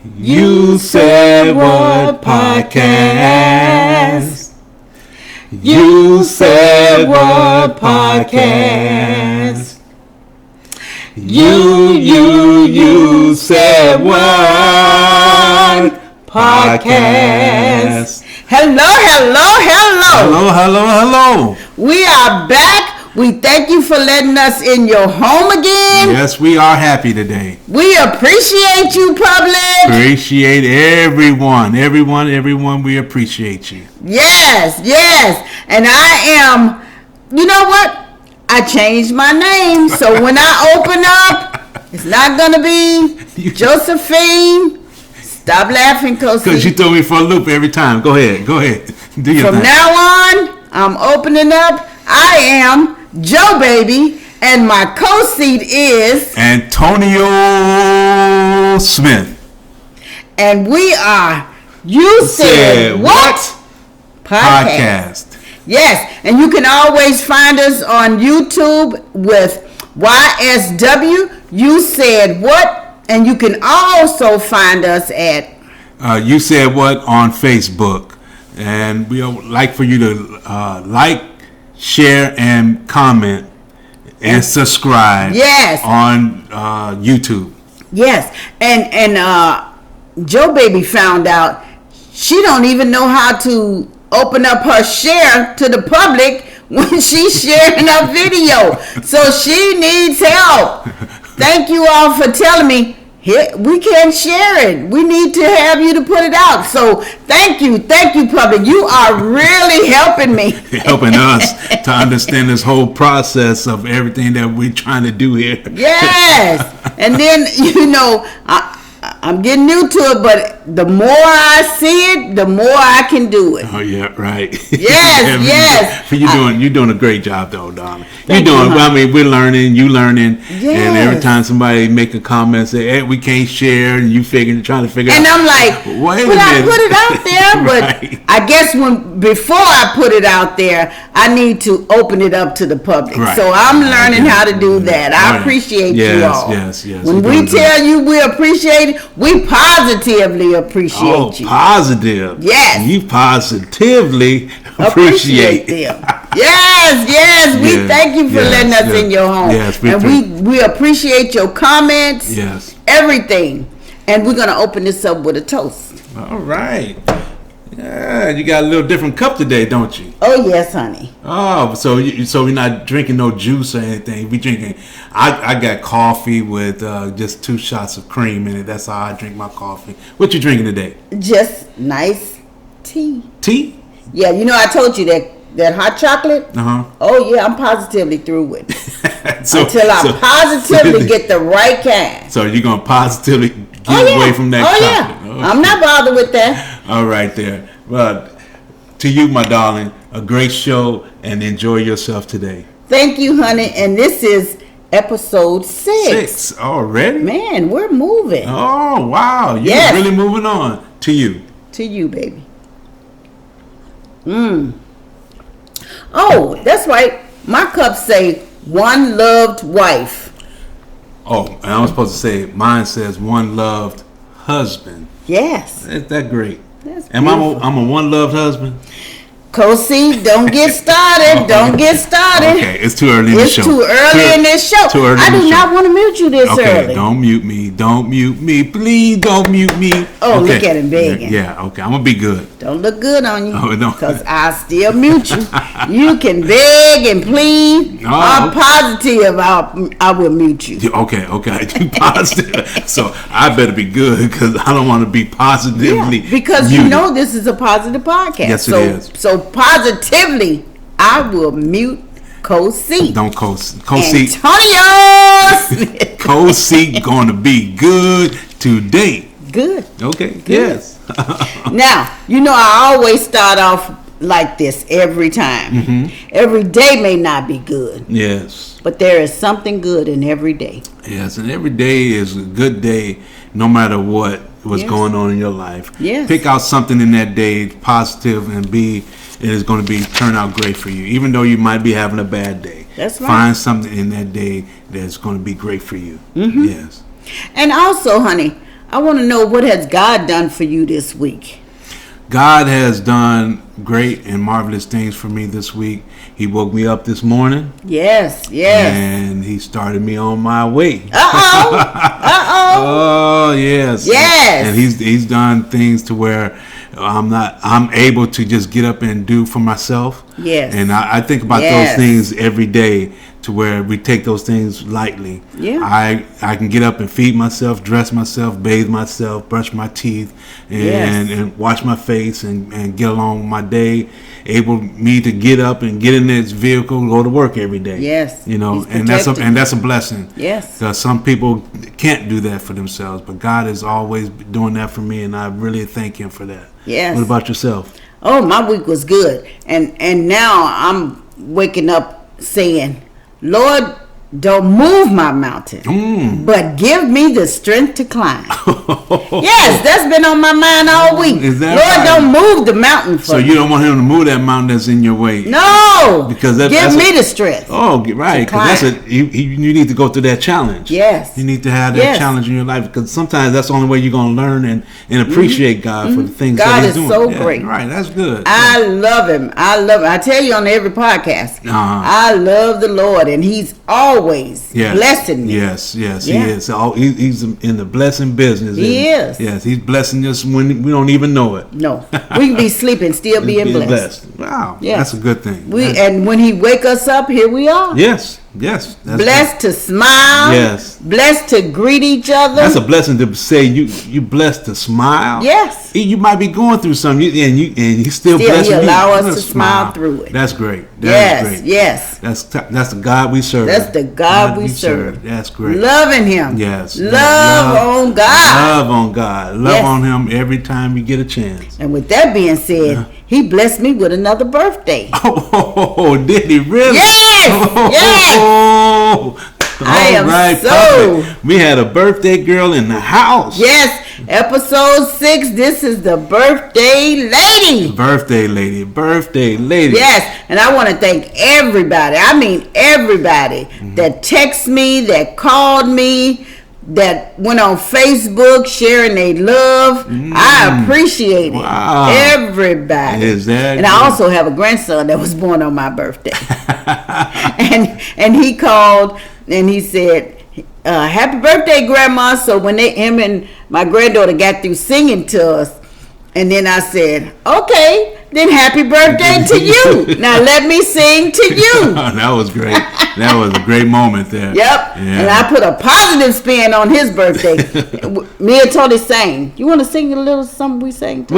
You Said What Podcast. You Said What Podcast. You Said What Podcast. Hello. We are back. We thank you for letting us in your home again. Yes, we are happy today. We appreciate you, public. Appreciate everyone. Everyone, we appreciate you. Yes. And I am, you know what? I changed my name. So when I open up, it's not going to be Josephine. Stop laughing, Kosi. Because you throw me for a loop every time. Go ahead. Do your From thing. now on, I'm opening up. I am Joe Baby, and my co-seat is Antonio Smith. And we are You Said What Podcast. Yes, and you can always find us on YouTube with YSW, You Said What, and you can also find us at You Said What on Facebook. And we would like for you to like, share, and comment and subscribe. Yes. On YouTube. Yes, and Joe Baby found out she don't even know how to open up her share to the public when she's sharing a video. So she needs help. Thank you all for telling me we can't share it. We need to have you to put it out. So thank you, public. You are really helping me. Helping us to understand this whole process of everything that we're trying to do here. Yes. And then, I'm getting new to it, but the more I see it, the more I can do it. Oh yeah, right. Yes. You're doing a great job though, Donna. Thank you, I mean, we're learning, you learning, Yes. and every time somebody make a comment, say, "Hey, we can't share," and you trying to figure And out. I'm like, wait but a I minute. put it out there, but Right. I guess before I put it out there, I need to open it up to the public. Right. So I'm learning how to do that. I Right. appreciate you Yes, all. yes. When You're we doing tell you we appreciate it, we positively appreciate you. Positive. Yes. You positively appreciate them. Yes. We Yes, thank you for yes, letting us yes. in your home. Yes, and we appreciate your comments. Yes. Everything. And we're going to open this up with a toast. All right. Yeah, you got a little different cup today, don't you? Oh, yes, honey. Oh, so we're not drinking no juice or anything. We drinking. I got coffee with just 2 shots of cream in it. That's how I drink my coffee. What you drinking today? Just nice tea. Tea? Yeah, I told you that hot chocolate. Oh yeah, I'm positively through with it. Until I positively get the right kind. So you're gonna positively get away from that chocolate. Yeah. I'm not bothered with that. All right there. Well, to you, my darling, a great show, and enjoy yourself today. Thank you, honey. And this is episode 6. 6 already? Man, we're moving. Oh, wow. You're Yes. really moving on. To you. To you, baby. Oh, that's right. My cups say one loved wife. Oh, and I was supposed to say, mine says one loved husband. Yes. Isn't that great? That's I'm beautiful. a one loved husband? Kosi, don't get started. Don't get started. Okay, it's too early in the show. It's too early in this show. Too early I in the do show. not want to mute you this Okay, early. don't mute me. Please don't mute me. Oh, okay. look at him begging. Yeah, okay. I'm going to be good. Don't look good on you. Oh, no. Because I still mute you. You can beg and plead. Oh, I'm okay. positive I will mute you. Okay. You positive. So I better be good because I don't want to be positively Because muted. this is a positive podcast. Yes, it is. So positively, I will mute Kosi. Don't co-seat. Antonio! Co-seat going to be good today. Good. Okay. Yes. Now, I always start off like this every time. Mm-hmm. Every day may not be good, Yes. but there is something good in every day. Yes, and every day is a good day, no matter what's Yes. going on in your life. Yes. Pick out something in that day positive and it is going to turn out great for you, even though you might be having a bad day. That's right. Find something in that day that's going to be great for you. Mm-hmm. Yes. And also, honey, I want to know, what has God done for you this week? God has done great and marvelous things for me this week. He woke me up this morning. Yes. And he started me on my way. Uh-oh. Oh, yes. Yes. And he's done things to where I'm able to just get up and do for myself. Yes. And I think about those things every day, to where we take those things lightly. Yeah. I can get up and feed myself, dress myself, bathe myself, brush my teeth, and wash my face and get along with my day. Able me to get up and get in this vehicle and go to work every day. Yes. You know, He's and that's a blessing. Yes. Because some people can't do that for themselves, but God is always doing that for me, and I really thank Him for that. Yes. What about yourself? Oh, my week was good. And now I'm waking up saying, Lord, don't move my mountain, but give me the strength to climb. Yes, that's been on my mind all week. Is that Lord, right? don't move the mountain for So me. you don't want Him to move that mountain that's in your way? No, Because give that's me the strength. Oh, right. Because that's you need to go through that challenge. Yes. You need to have that challenge in your life, because sometimes that's the only way you're going to learn and appreciate God for the things God that He's is doing. so great. Right. That's good. I love Him. I tell you on every podcast, I love the Lord, and He's always blessing me. Yes, He Yeah. is. He's in the blessing business. He is. Yes, He's blessing us when we don't even know it. No, we can be sleeping, still being blessed. Wow, Yeah. that's a good thing. And when He wake us up, here we are. Yes. That's Blessed to smile. Yes. Blessed to greet each other. That's a blessing to say you blessed to smile. Yes. You might be going through something, and He still blessing He you. allow us Just to smile through it. That's great. Yes, That's great. yes. That's the God we serve. That's the God we serve. That's great. Loving Him. Yes. Love on God. Love on God. Love Yes. on Him every time you get a chance. And with that being said, He blessed me with another birthday. Oh, did He really? Yes. Yes. I am so- perfect. We had a birthday girl in the house. Yes. Episode 6. This is the birthday lady. Birthday lady. Yes, and I want to thank everybody. I mean everybody that texted me, that called me, that went on Facebook sharing their love. I appreciate it. Wow. Everybody. Is that and I good? also have a grandson that was born on my birthday. and he called and he said, happy birthday, Grandma. So when him and my granddaughter got through singing to us, and then I said, okay, then happy birthday to you. Now let me sing to you. That was great. That was a great moment there. Yep. Yeah. And I put a positive spin on his birthday. Me and Tony sang. You want to sing a little something we sang to?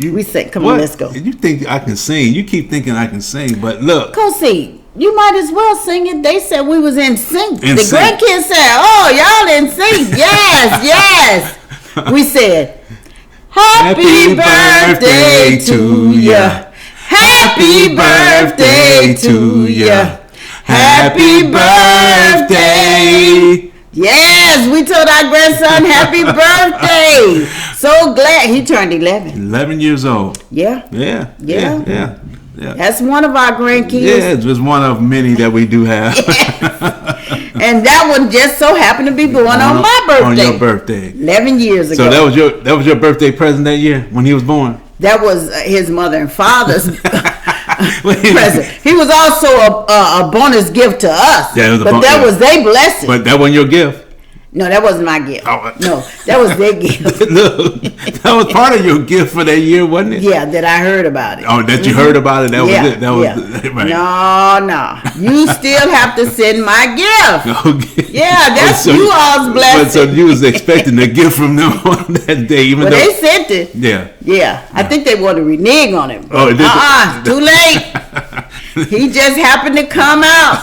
We sang. Come on, let's go. You think I can sing? You keep thinking I can sing, but look. Cozy, you might as well sing it. They said we was in sync. In the sync. grandkids said, oh, y'all in sync. Yes. We said, happy birthday to ya. Happy birthday to ya. Happy birthday. Yes, we told our grandson happy birthday. So glad he turned 11. 11 years old. Yeah. Yeah. That's one of our grandkids. Yeah, it's just one of many that we do have. And that one just so happened to be born on my birthday. On your birthday. 11 years ago. So that was your birthday present that year when he was born? That was his mother and father's present. He was also a bonus gift to us. Yeah, it was but that was their blessing. But that wasn't your gift? No, that wasn't my gift. Oh. No, that was their gift. Look, that was part of your gift for that year, wasn't it? Yeah, that I heard about it. Oh, that you heard about it? That was it? That was right. No. You still have to send my gift. Okay. Yeah, that's you all's blessing. But so you was expecting a gift from them on that day, even though they sent it. Yeah. I think they wanted to renege on it. Oh, it did. Too late. He just happened to come out.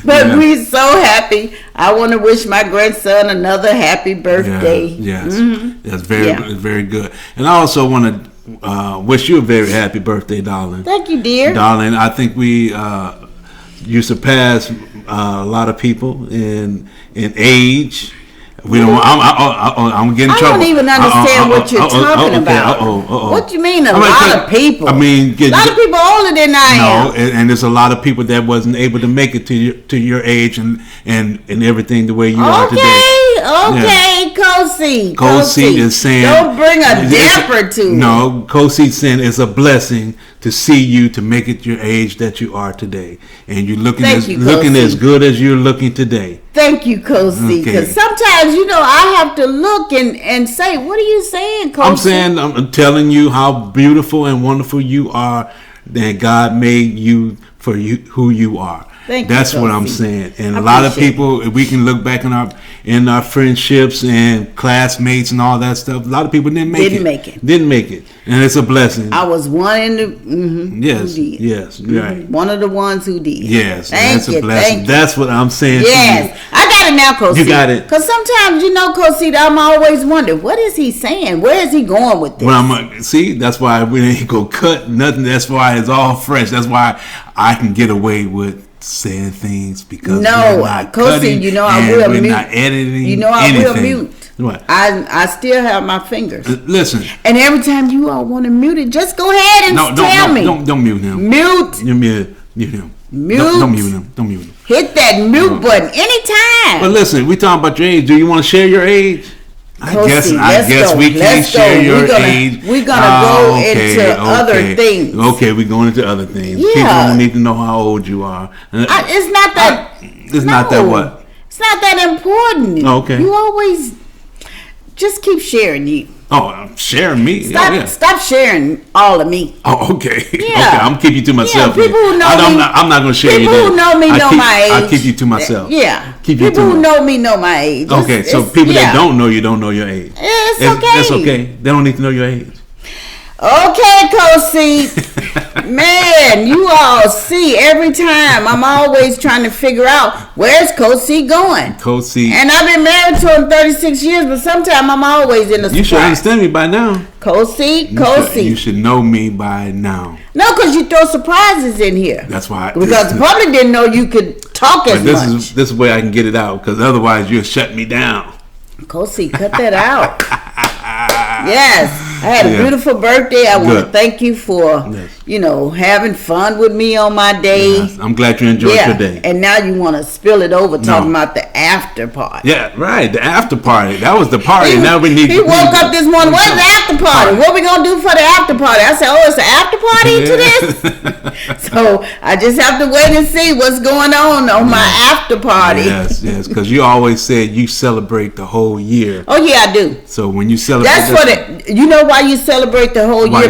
But we're so happy. I want to wish my grandson another happy birthday. Yes. That's very good. And I also want to wish you a very happy birthday, darling. Thank you, dear. Darling, I think you surpass a lot of people in age. We don't. I'm getting trouble. I don't even understand what you're talking about. What do you mean, a lot of people? I mean, a lot of people older than I am. No, and there's a lot of people that wasn't able to make it to your age and everything the way you are today. Okay, co-seed. Co-seed is saying, don't bring a damper to it. No, co-seed saying it's a blessing to see you to make it your age that you are today, and you're looking looking as good as you're looking today. Thank you, co-seed. Because sometimes I have to look and say, what are you saying, co-seed? I'm telling you how beautiful and wonderful you are, that God made you for you who you are. That's what I'm saying. And a lot of people, we can look back in our friendships and classmates and all that stuff. A lot of people didn't make it, and it's a blessing. I was one in the yes, right. One of the ones who did. Yes, that's a blessing. That's what I'm saying. Yes, I got it now, co-seed. You got it. Because sometimes co-seed, I'm always wondering, what is he saying? Where is he going with this? Well, see, that's why we ain't gonna cut nothing. That's why it's all fresh. That's why I can get away with saying things because we're not cutting, I will mute. We're not editing. I will mute. What? I still have my fingers. Listen. And every time you all want to mute it, just go ahead and tell me. Don't mute him. Mute. You mute him. Mute. Don't mute him. Don't mute him. Hit that mute button anytime. But listen, we talking about your age. Do you want to share your age? I guess we can't share your age. We're gonna go into other things. Okay, we're going into other things. Yeah. People don't need to know how old you are. It's not that. It's not that what? It's not that important. Okay. You always just keep sharing you. Oh, sharing me. Stop sharing all of me. Oh, okay. Yeah. Okay, I'm keeping you to myself. Yeah, people who know me. I'm not going to share you. People who know me know my age. I'll keep you to myself. Yeah. People who know me know my age. Okay, so people that don't know you don't know your age. It's okay. That's okay. They don't need to know your age. Okay, co-seed. Man, you all see every time. I'm always trying to figure out where's co-seed going. Co-seed. And I've been married to him 36 years, but sometimes I'm always in a surprise. You should understand me by now. Co-seed. You should know me by now. No, because you throw surprises in here. That's why. Because the public didn't know you could talk as much. This is where I can get it out, because otherwise you'll shut me down. Co-seed, cut that out. Yes, I had a beautiful birthday. I want to thank you for, having fun with me on my day. Yes, I'm glad you enjoyed your day. And now you want to spill it over talking about the after party. Yeah, right. The after party. That was the party. Now we need. He woke up this morning. What's the after party? What we gonna do for the after party? I said, it's the after party to this. So I just have to wait and see what's going on my after party. Yes, because you always said you celebrate the whole year. Oh yeah, I do. So when you celebrate, that's what you know why you celebrate the whole year,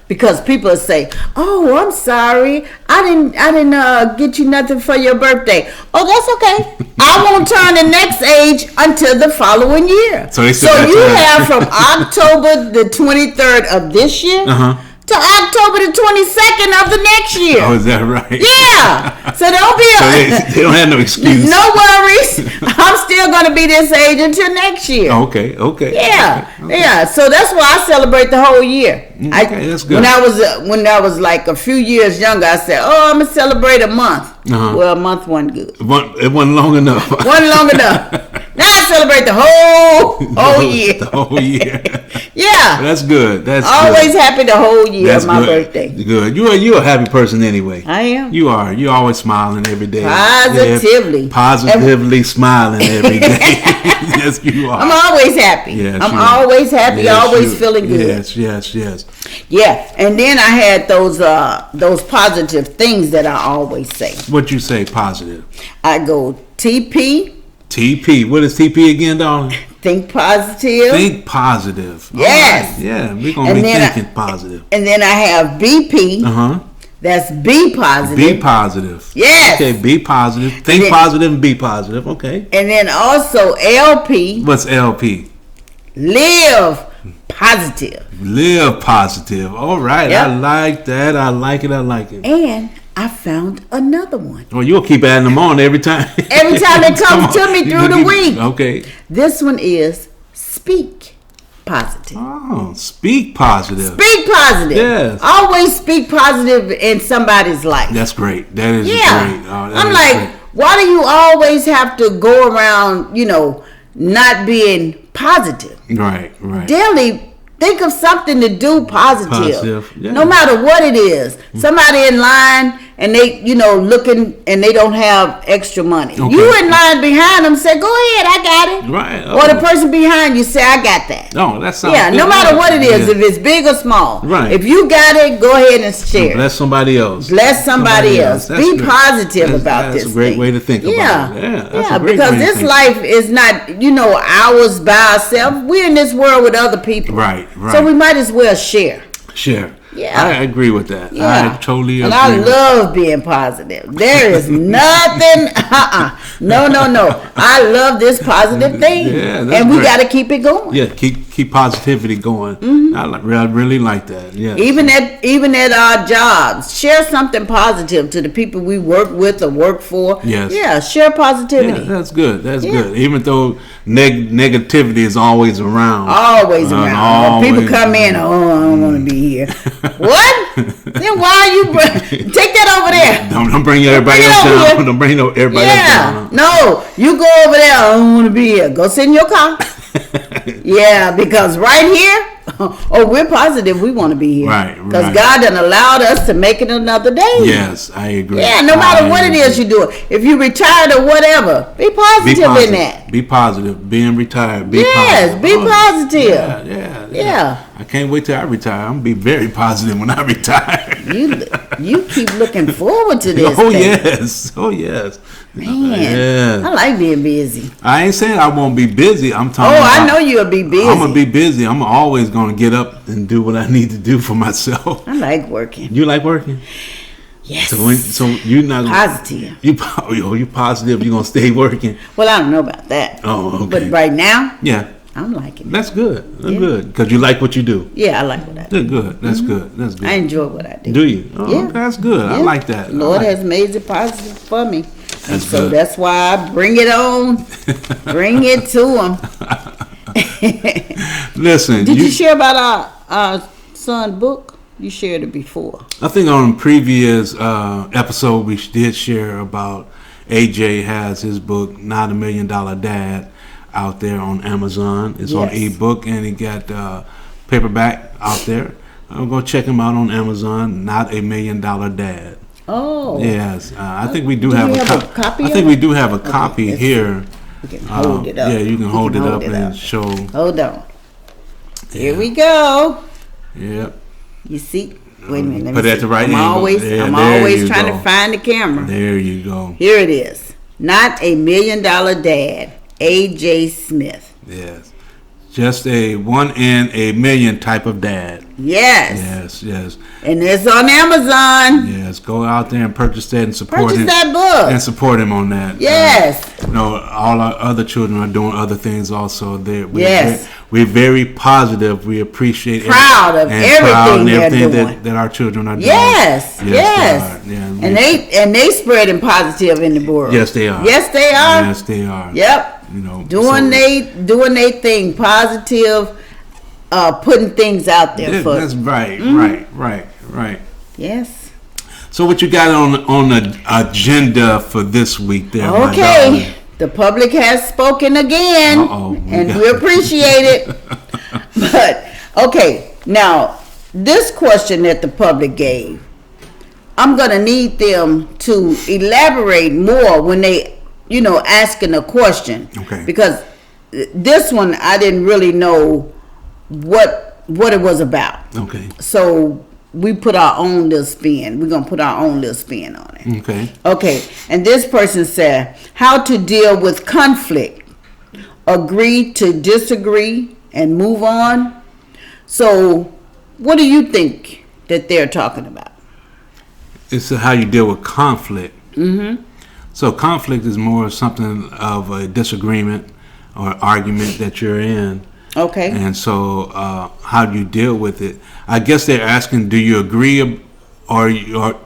because people say, "Oh, I'm sorry, I didn't get you nothing for your birthday." Oh, that's okay. I won't turn the next age until the following year. So you have from October the 23rd of this year to October the 22nd of the next year. Oh, is that right? Yeah. So don't be. They don't have no excuse. No worries. I'm still gonna be this age until next year. Okay. Yeah. Yeah. So that's why I celebrate the whole year. Okay, that's good. When I was like a few years younger, I said, I'm gonna celebrate a month. Well, a month wasn't good. It wasn't long enough. Wasn't long enough. Now I celebrate the whole year. The whole year. Yeah. That's good. That's always good. happy the whole year. That's my birthday. Good. You're a happy person anyway. I am. You are. You're always smiling every day. Positively. Yeah, positively smiling every day. Yes, you are. I'm always happy. Yes, I'm always happy. Yes, always feeling good. Yes. Yeah, and then I had those positive things that I always say. What you say positive? I go TP. TP. What is TP again, darling? Think positive. Think positive. Yes. Right. Yeah, we're going to be thinking positive. And then I have BP. That's be positive. Be positive. Yes. Okay, be positive. Think positive and be positive. Okay. And then also LP. What's LP? Live positive. Live positive. All right. Yep. I like that. I like it. And I found another one. Well, you'll keep adding them on every time. Every time it comes to me through the week. Okay. This one is speak positive. Oh, speak positive. Speak positive. Yes. Always speak positive in somebody's life. That's great. That is great. Oh, I'm like, why do you always have to go around, not being positive? Right. Daily, think of something to do positive. Yeah. No matter what it is. Somebody in line and they, looking, and they don't have extra money. Okay. You in line behind them, say, "Go ahead, I got it." Right. Or the person behind you say, "I got that." No, that sounds Yeah, good. no matter what it is, Yeah. if it's big or small. Right. If you got it, go ahead and share. Bless somebody else. Bless somebody else. That's Be great. positive about this. That's a great thing. way to think about it. Yeah, that's a great because way to this think. life is not, ours by ourselves. We're in this world with other people. Right. So we might as well share. Share. Yeah. I agree with that. Yeah. I totally agree. And I love being positive. There is nothing. No. I love this positive thing. Yeah, that's and we great. got to keep it going. Yeah, keep positivity going. I really like that. Yeah. Even at our jobs, share something positive to the people we work with or work for. Yes. Yeah, share positivity. Yeah, that's good. That's good. Even though negativity is always around. Always around. always. People come in, I don't want to be here. What? Then why are you take that over there? Don't bring everybody else over down. here. Don't bring everybody else down. No, you go over there. I don't want to be here. Go sit in your car. Yeah, because right here, we're positive we want to be here. Right. Because God done allowed us to make it another day. Yes, I agree. Yeah, no matter what it is you do. If you retired or whatever, be positive in that. Be positive. Being retired. Be Yes, positive. be positive. Yeah. Yeah. I can't wait till I retire. I'm gonna be very positive when I retire. You keep looking forward to this. Oh thing. yes. Oh yes. Man, Yeah. I like being busy. I ain't saying I won't be busy. I'm talking. I know you'll be busy. I'm gonna be busy. I'm always gonna get up and do what I need to do for myself. I like working. You like working? Yes. So you're not Positive. You positive? You're gonna stay working? Well, I don't know about that. Oh, okay. But right now, Yeah. I'm liking it. That's good. That's Yeah. good because you like what you do. Yeah, I like what I do. Good. That's good. That's good. I enjoy what I do. Do you? Oh, Yeah. okay, that's good. I Yeah. like that. Lord I like has made it positive for me. And That's so good. that's why I bring it on. Bring it to him. Listen, Did you share about our son book? You shared it before. I think on a previous episode we did share about AJ has his book Not $1 Million Dad out there on Amazon. It's on Yes. ebook and he got paperback out there. I'm gonna check him out on Amazon. Not $1 Million Dad. Oh. Yes, I think we do Do have you a have a copy. copy I of think it? we do have a copy let's here. We can hold it up. Yeah, you can We hold it up it and up. show. Hold on. Here Yeah. we go. Yep. You see? Wait a minute. Let me Put it at see. the right I'm angle. always, Yeah, I'm there always you trying go. to find the camera. There you go. Here it is. Not $1 Million Dad, A.J. Smith. Yes. Just a one in a million type of dad. Yes. Yes. And it's on Amazon. Yes. Go out there and purchase that and support Purchase him. that book. And support him on that. Yes. All our other children are doing other things also. Yes. We're very positive. We appreciate Proud of everything they're doing. that our children are doing. Yes. Yes, Yes. they are. Yeah, And they spreading positive in the world. Yes, they are. Yes, they are. Yes, they are. Yep. Doing they thing, positive, putting things out there for. That's right, right. Yes. So what you got on the agenda for this week there, my Okay. darling? The public has spoken again, Uh-oh. and we appreciate it. But okay, now this question that the public gave, I'm gonna need them to elaborate more when they, asking a question. Okay. Because this one I didn't really know what it was about. Okay. So we put our own little spin. We're gonna put our own little spin on it. Okay. Okay, and this person said, how to deal with conflict, agree to disagree, and move on. So, what do you think that they're talking about? It's how you deal with conflict. Mm-hmm. So conflict is more something of a disagreement or argument that you're in. Okay. And so how do you deal with it? I guess they're asking, do you agree or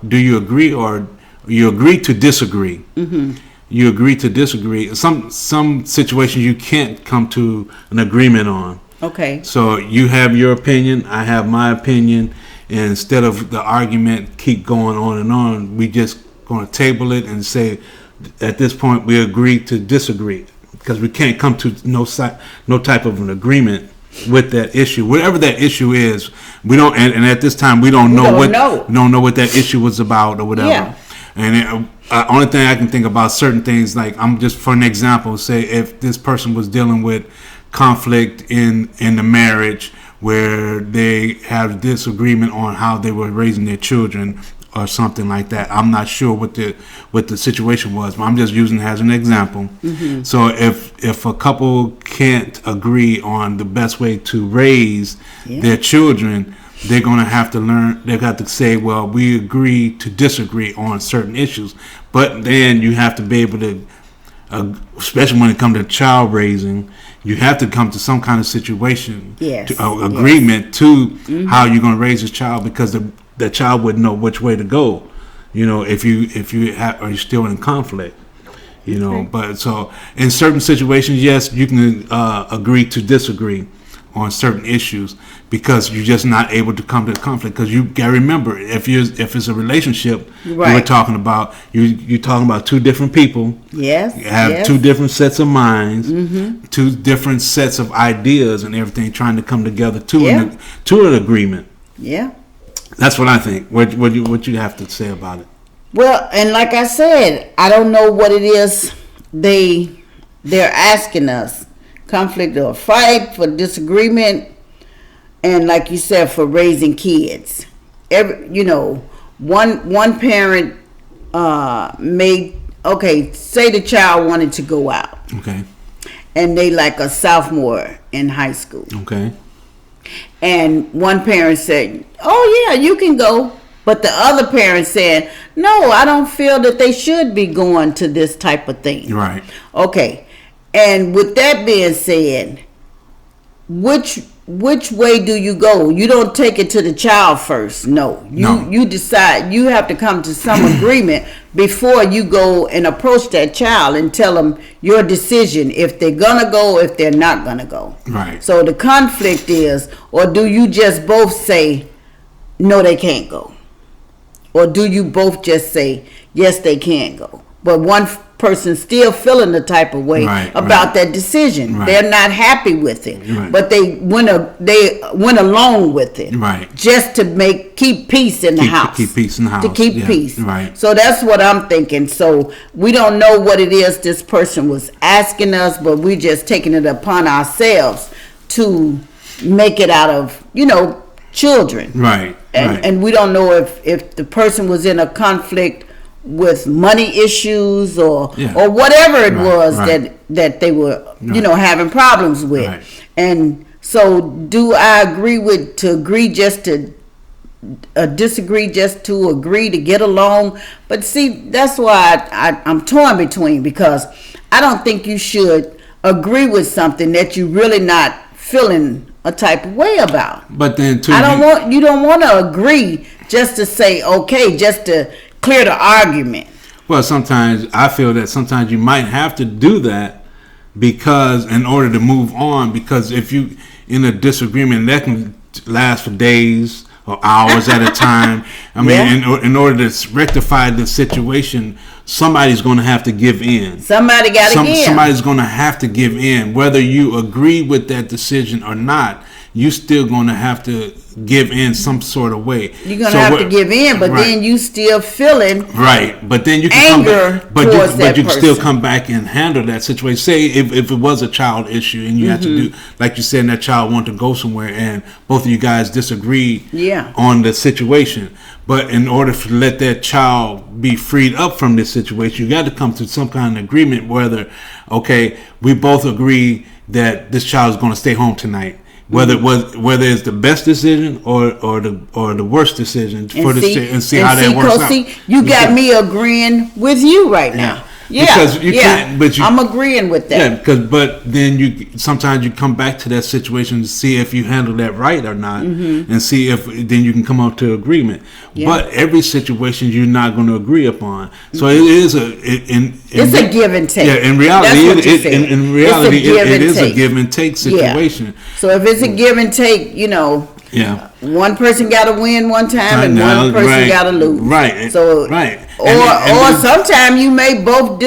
do you agree or you agree to disagree? Mm-hmm. You agree to disagree. Some situations you can't come to an agreement on. Okay. So you have your opinion, I have my opinion, and instead of the argument keep going on and on, we just going to table it and say, at this point we agree to disagree, because we can't come to no type of an agreement with that issue, whatever that issue is. We don't, and at this time we don't know what that issue was about or whatever. Yeah. And only thing I can think about certain things, like I'm just for an example, say if this person was dealing with conflict in the marriage where they have disagreement on how they were raising their children or something like that. I'm not sure what the situation was, but I'm just using it as an example. Mm-hmm. So if a couple can't agree on the best way to raise their children, they're going to have to learn. They've got to say, well, we agree to disagree on certain issues. But then you have to be able to, especially when it comes to child raising, you have to come to some kind of situation, agreement to how you're going to raise this child, because the child wouldn't know which way to go, if you are still in conflict, But so in certain situations, yes, you can agree to disagree on certain issues because you're just not able to come to conflict. Because you got to remember, if it's a relationship we're talking about, you're talking about two different people. Yes, you have two different sets of minds, two different sets of ideas, and everything trying to come together to an agreement. Yeah. That's what I think. What you have to say about it? Well, and like I said, I don't know what it is they're asking us. Conflict or fight, for disagreement, and like you said, for raising kids. One parent say the child wanted to go out. Okay. And they like a sophomore in high school. Okay. And one parent said, "Oh yeah, you can go," but the other parent said, "No, I don't feel that they should be going to this type of thing." Right. Okay. And with that being said, which way do you go? You don't take it to the child first. No. You decide. You have to come to some agreement before you go and approach that child and tell them your decision, if they're gonna go, if they're not gonna go. Right. So the conflict is, or do you just both say, no, they can't go? Or do you both just say, yes, they can go? But one person still feeling the type of way about that decision. Right. They're not happy with it, but they went along with it, just to keep peace in the house. Keep peace in the house. To keep peace. Right. So that's what I'm thinking. So we don't know what it is this person was asking us, but we're just taking it upon ourselves to make it out of children. Right. And we don't know if the person was in a conflict with money issues or whatever it was that they were having problems with. Right. And so do I agree to agree just to disagree just to agree to get along? But see, that's why I'm torn between, because I don't think you should agree with something that you're really not feeling a type of way about. But then you don't want to agree just to say okay, just to clear the argument. Well, sometimes I feel that sometimes you might have to do that because in order to move on, because if you in a disagreement that can last for days or hours at a time. I mean, in order to rectify the situation, somebody's going to have to give in. Somebody's going to have to give in, whether you agree with that decision or not. You still going to have to give in some sort of way. You're going to have to give in, but then you still feeling but then you can anger come back, but you can still come back and handle that situation. Say if it was a child issue and you had to do, like you said, and that child wanted to go somewhere and both of you guys disagreed on the situation. But in order to let that child be freed up from this situation, you got to come to some kind of agreement, whether, okay, we both agree that this child is going to stay home tonight. Whether it's the best decision or the worst decision and see how that works out. You got me agreeing with you right now. Yeah, because you can't. But I'm agreeing with that. Yeah, but then sometimes you come back to that situation to see if you handle that right or not, and see if then you can come up to agreement. Yeah. But every situation you're not going to agree upon. So it is it's a give and take. Yeah, in reality, it is a give and take situation. Yeah. So if it's a give and take, one person got to win one time and one person got to lose. Right. So or sometimes you may both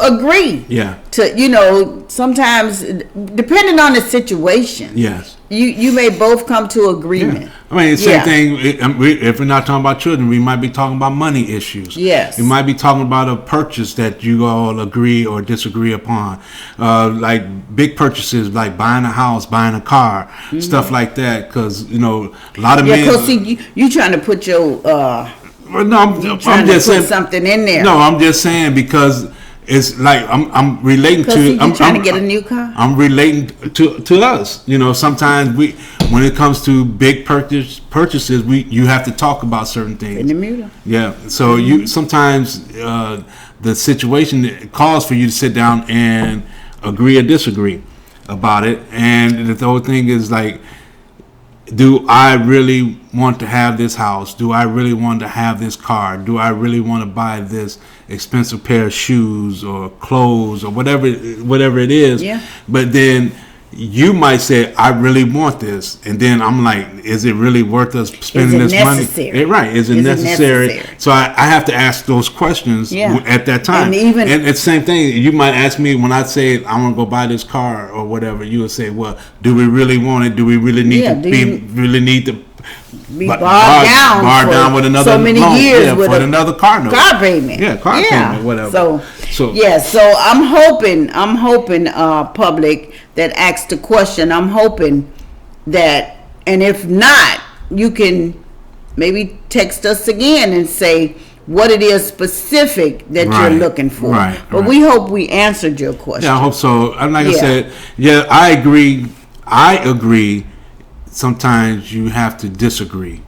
agree. Yeah. To sometimes depending on the situation. Yes. You may both come to agreement. Yeah. I mean, same thing. If we're not talking about children, we might be talking about money issues. Yes. We might be talking about a purchase that you all agree or disagree upon. Like big purchases, like buying a house, buying a car, stuff like that. Because, you know, a lot of men... Yeah, because see, you trying to put your... Well, no, I'm just saying something in there. No, I'm just saying because it's like I'm relating to. I'm trying to get a new car. I'm relating to us. You know, sometimes when it comes to big purchases, you have to talk about certain things. In the mirror. Yeah. So you sometimes the situation calls for you to sit down and agree or disagree about it, and the whole thing is like, do I really want to have this house? Do I really want to have this car? Do I really want to buy this expensive pair of shoes or clothes or whatever it is? Yeah. But then you might say, I really want this. And then I'm like, is it really worth us spending this necessary? money? Right. Is it necessary? So I have to ask those questions at that time. And it's the same thing. You might ask me when I say, I want to go buy this car or whatever, you would say, well, do we really want it? Do we really need to be barred down with another so many loan, years with another car note, car payment, payment, whatever. So I'm hoping, public that asks the question. I'm hoping that, and if not, you can maybe text us again and say what it is specific that you're looking for. Right. But we hope we answered your question. Yeah, I hope so. And like I said, I agree. Sometimes you have to disagree.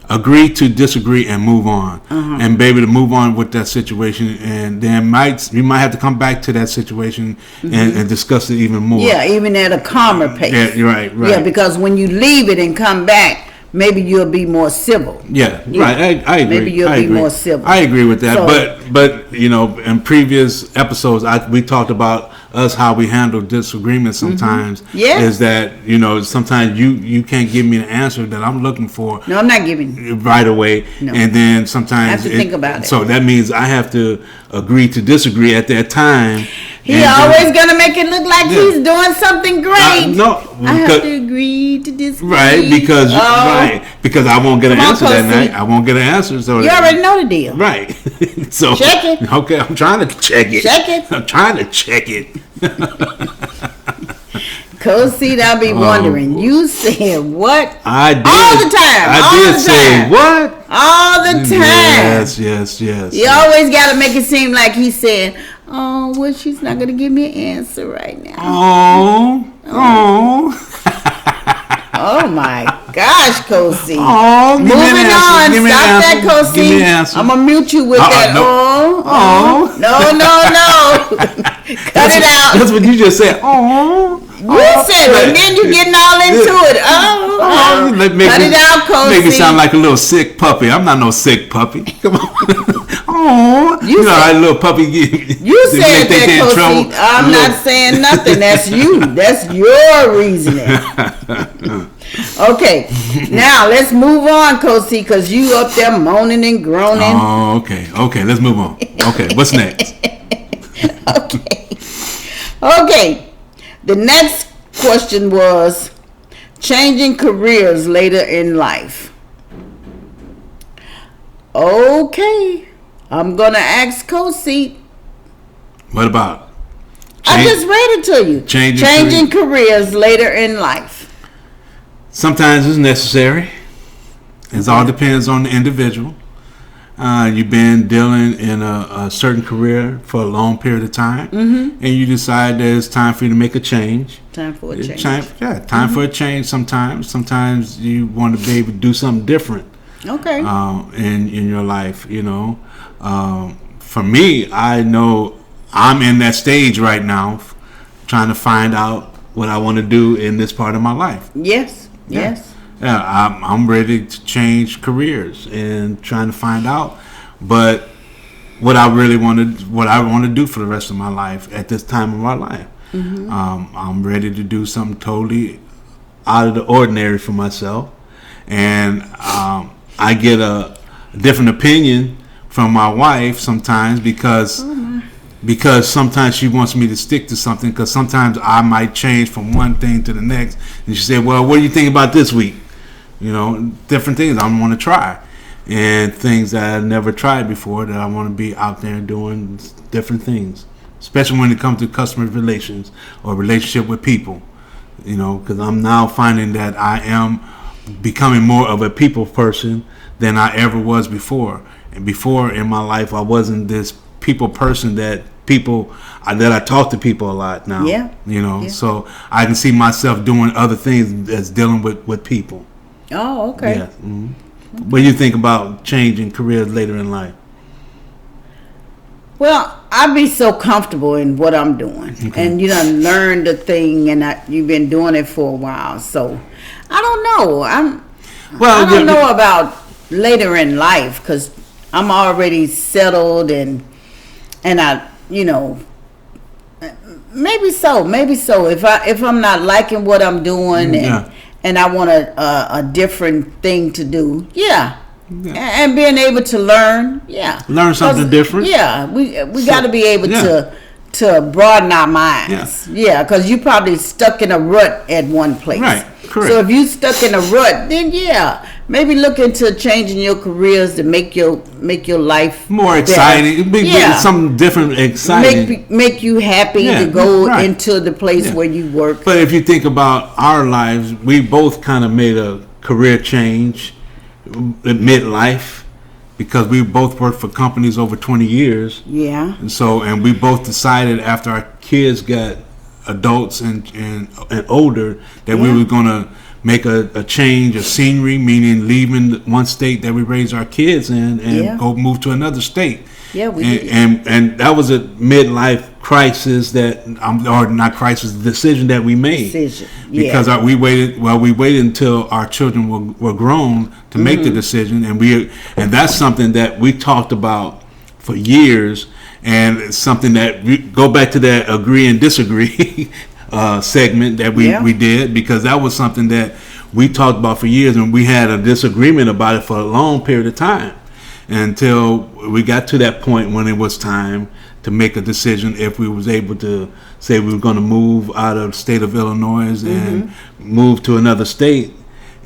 Agree to disagree and move on, and be able to move on with that situation, and then you might have to come back to that situation and discuss it even more. Yeah, even at a calmer pace. Yeah, you're right. Yeah, because when you leave it and come back, maybe you'll be more civil. Yeah, right. I agree. Maybe you'll be more civil. I agree with that. So, but you know, in previous episodes, we talked about how we handle disagreements sometimes. Is that, you know, sometimes you can't give me the answer that I'm looking for. No, I'm not giving you right away. No. And then sometimes I have to think about it. So that means I have to agree to disagree at that time. He always gonna make it look like he's doing something great. No, I have to agree to disagree. Right, because I won't get an answer that night. I won't get an answer. So you already know the deal. Right. So check it. Okay, I'm trying to check it. Check it. I'm trying to check it. Co-seat, I'll be wondering. You said what? I did. All the time. I did say what? All the time. Yes. You always got to make it seem like he said, oh, well, she's not going to give me an answer right now. Oh my gosh, Co-seat. Moving on. Stop that, Co-seat. I'm going to mute you with that. No. Cut it out. That's what you just said. You said it, and then you getting all into it. Cut it out, Co-seat. Make me sound like a little sick puppy. I'm not no sick puppy. Come on. You know how a little puppy you said that, Co-seat. I'm not saying nothing. That's you. That's your reasoning. Okay, now let's move on, Co-seat, because you up there moaning and groaning. Oh, okay. Let's move on. Okay, what's next? Okay. The next question was changing careers later in life. Okay, I'm gonna ask Co-seat. What about? I just read it to you. Changing careers later in life. Sometimes it's necessary. It all depends on the individual. You've been dealing in a certain career for a long period of time, and you decide that it's time for you to make a change. Time for a change. Time for a change sometimes. Sometimes you want to be able to do something different. Okay. In your life, you know. For me, I know I'm in that stage right now, trying to find out what I want to do in this part of my life. Yes. Yeah, I'm ready to change careers and trying to find out, but what I want to do for the rest of my life at this time of my life. I'm ready to do something totally out of the ordinary for myself, and I get a different opinion from my wife sometimes because sometimes she wants me to stick to something, because sometimes I might change from one thing to the next, and she said, well, what do you think about this week? different things I want to try, and things that I never tried before that I want to be out there doing different things, especially when it comes to customer relations or relationship with people. Because I'm now finding that I am becoming more of a people person than I ever was before. And before in my life, I wasn't this people person that I talk to people a lot now. Yeah. So I can see myself doing other things that's dealing with people. Oh, okay. Yeah. Mm-hmm. What do you think about changing careers later in life? Well, I be so comfortable in what I'm doing, and you done learned the thing, and you've been doing it for a while. So I don't know. I don't know about later in life, because I'm already settled, and I, maybe so. If I'm not liking what I'm doing, and I want a different thing to do, and being able to learn, learn something different. We got to be able to broaden our minds. Because you probably stuck in a rut at one place. Right. Correct. So if you stuck in a rut, then maybe look into changing your careers to make your life more exciting. Something different, exciting. Make you happy to go into the place where you work. But if you think about our lives, we both kind of made a career change at midlife, because we both worked for companies over 20 years. Yeah. And we both decided after our kids got adults and older that we were going to make a change of scenery, meaning leaving one state that we raised our kids in and go move to another state. Yeah, we did. And that was a midlife crisis decision that we made. Because we waited until our children were grown to make the decision, and that's something that we talked about for years, and it's something that we go back to that agree and disagree segment that we did, because that was something that we talked about for years, and we had a disagreement about it for a long period of time, until we got to that point when it was time to make a decision if we was able to say we were going to move out of the state of Illinois and move to another state.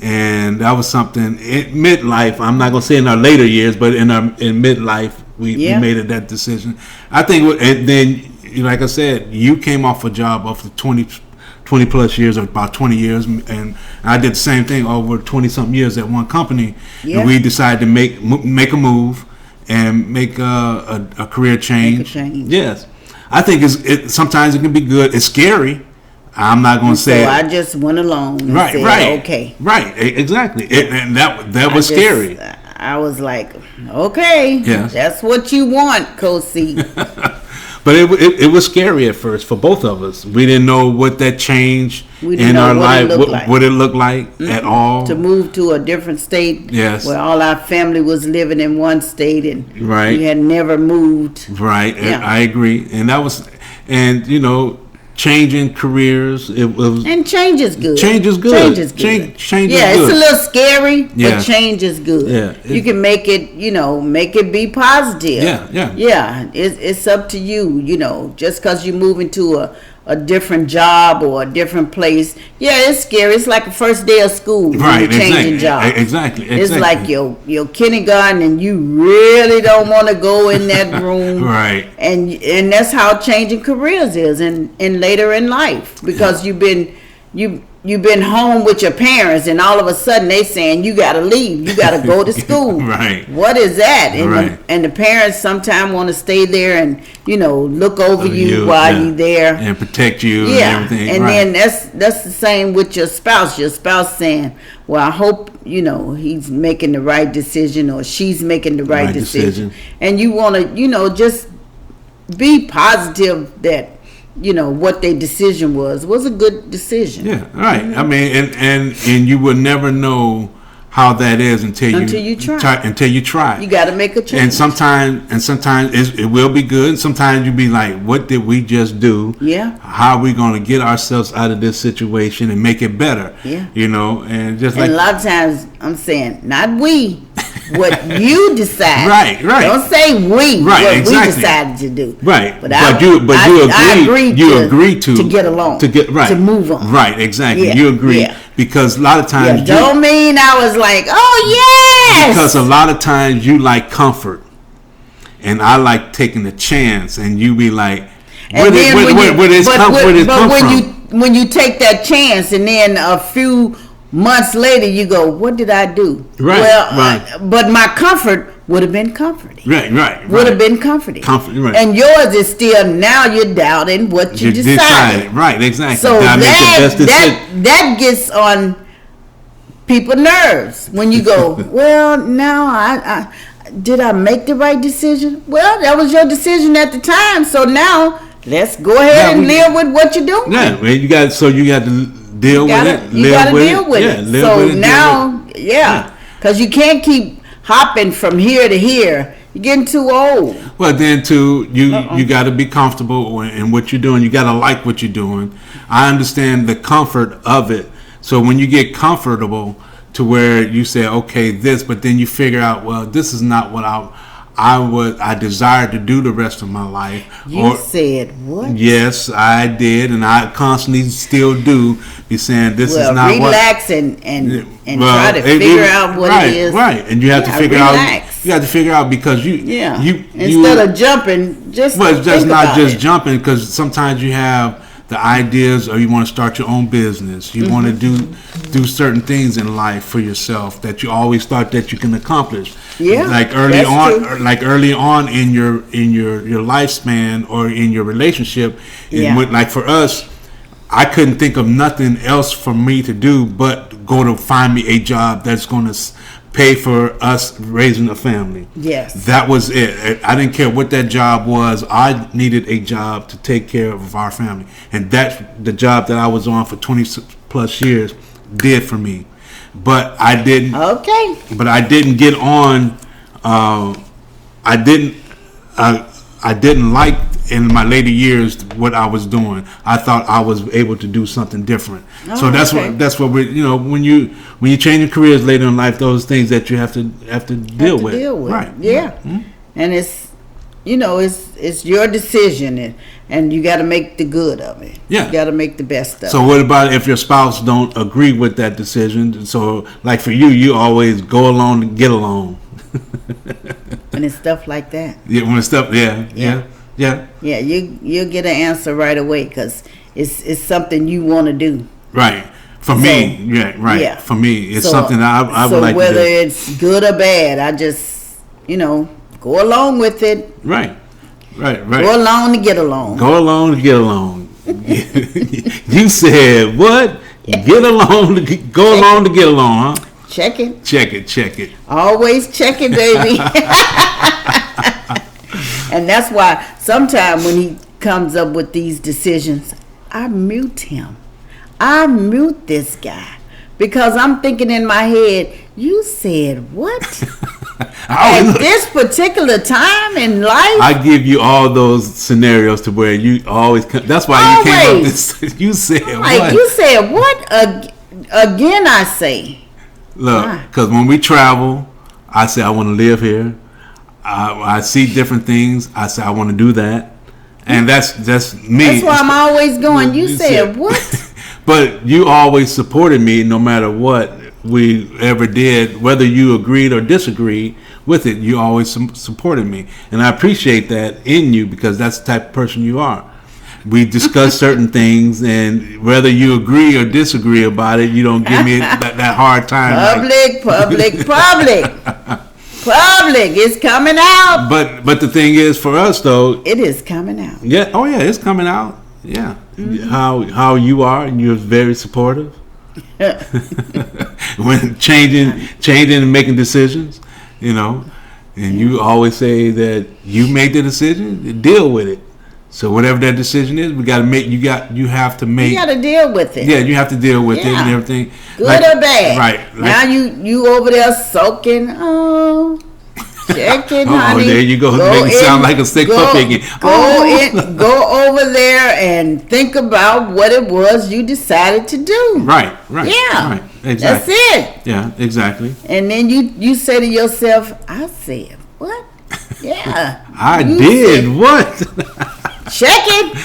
And that was something in midlife. I'm not going to say in our later years, but in midlife, we made that decision. I think, and then, like I said, you came off a job after 20 plus years, or about 20 years, and I did the same thing over 20 something years at one company. And we decided to make a move and make a career change. Yes, I think sometimes it can be good. It's scary. I'm not going to say. So I just went along. And said, okay. Right. Exactly. And that was scary. I was like, okay. Yes. That's what you want, Kosi. But it was scary at first for both of us. We didn't know what that change in our life, what it looked like at all. To move to a different state, where all our family was living in one state, and we had never moved. Right, I agree, and that was, changing careers. And change is good. Change is good. Change is good. Change is good. It's a little scary, but change is good. Yeah, you can make it, make it be positive. Yeah. It's up to you. Just because you move into a different job or a different place, it's scary. It's like the first day of school when you're changing jobs. Exactly. It's like your kindergarten, and you really don't want to go in that room. Right. And that's how changing careers is, and later in life, because you've been home with your parents, and all of a sudden they saying you got to leave, you got to go to school. Right. What is that? And the parents sometimes want to stay there and look over you while you're there and protect you. And everything. And then that's the same with your spouse. Your spouse saying, well, I hope he's making the right decision, or she's making the right decision. And you want to just be positive that what their decision was a good decision. Yeah, right. I mean, and you will never know how that is until you try. You got to make a change. And sometimes it will be good. And sometimes you be like, what did we just do? Yeah. How are we going to get ourselves out of this situation and make it better? Yeah. And just a lot of times I'm saying, not we. what you decided. Right. Don't say we. Right, what exactly. we decided to do. Right. But you agreed to get along. To move on. Right. Exactly. Yeah, You agree yeah. because a lot of times don't mean I was like, oh yes. because a lot of times you like comfort, and I like taking a chance, and you be like, where does comfort come from? When you take that chance, and then a few months later you go, what did I do? Right. Well, but my comfort would have been comforting. Right. Would have been comforting. Right. And yours is still, now you're doubting what you decided. Right, exactly. So that gets on people's nerves when you go, well, now I did I make the right decision? Well, that was your decision at the time. So now let's go ahead and live with what you're doing. Yeah, man, you got to deal with it. You got to deal with it. Live so with it, now, because you can't keep hopping from here to here. You're getting too old. Well, then too, you got to be comfortable in what you're doing. You got to like what you're doing. I understand the comfort of it. So when you get comfortable to where you say, okay, this, but then you figure out, well, this is not what I desire to do the rest of my life. You said what? Yes, I did, and I constantly still do. Be saying this is not relax what. and try to figure out what it is. Right, and you have to figure out. You have to figure out because you instead of jumping, just jumping, because sometimes you have the ideas, or you want to start your own business. You want to do certain things in life for yourself that you always thought that you can accomplish. Yeah, like early on in your lifespan or in your relationship. Like for us, I couldn't think of nothing else for me to do but go to find me a job that's going to pay for us raising a family. Yes. That was it. I didn't care what that job was. I needed a job to take care of our family. And that's the job that I was on for 20 plus years did for me. But I didn't. Okay. But I didn't get on. I didn't like in my later years what I was doing. I thought I was able to do something different. So that's what we when you change careers later in life, those things that you have to deal with. Right. Yeah. Mm-hmm. And it's it's your decision, and you got to make the good of it. Yeah. You got to make the best of it. So what about if your spouse don't agree with that decision? So like for you always go along and get along. And it's stuff like that. Yeah, when stuff. Yeah. Yeah, you get an answer right away because it's something you want to do. Right. For me, Yeah. For me, it's something I would like to do. So whether it's good or bad, I just go along with it. Right. Go along to get along. Go along to get along. You said what? Get along to go along to get along, huh? Check it. Check it. Always check it, baby. And that's why sometimes when he comes up with these decisions, I mute him. I mute this guy because I'm thinking in my head, you said what? At this particular time in life? I give you all those scenarios to where you always come. That's why you came up with you said what? You said what? Again, I say. Look, because when we travel, I say I want to live here. I see different things. I say I want to do that, and that's me. That's why I'm always going. You said what? But you always supported me, no matter what we ever did, whether you agreed or disagreed with it. You always supported me, and I appreciate that in you because that's the type of person you are. We discuss certain things, and whether you agree or disagree about it, you don't give me that hard time. Public is coming out. But the thing is, for us though, it is coming out. Yeah. Oh yeah, it's coming out. Yeah. Mm-hmm. How you are, and you're very supportive. When changing and making decisions, and you always say that you make the decision, deal with it. So whatever that decision is, we got to make. You have to make. You got to deal with it. Yeah, you have to deal with it and everything. Good or bad. Right. Now you over there soaking. Oh, checking, honey. Oh, there you go. Make it sound like a sick puppy again. Go over there and think about what it was you decided to do. Right. Yeah. Right. exactly. That's it. Yeah, exactly. And then you say to yourself, I said, what? Yeah. I You did said- what? Check it.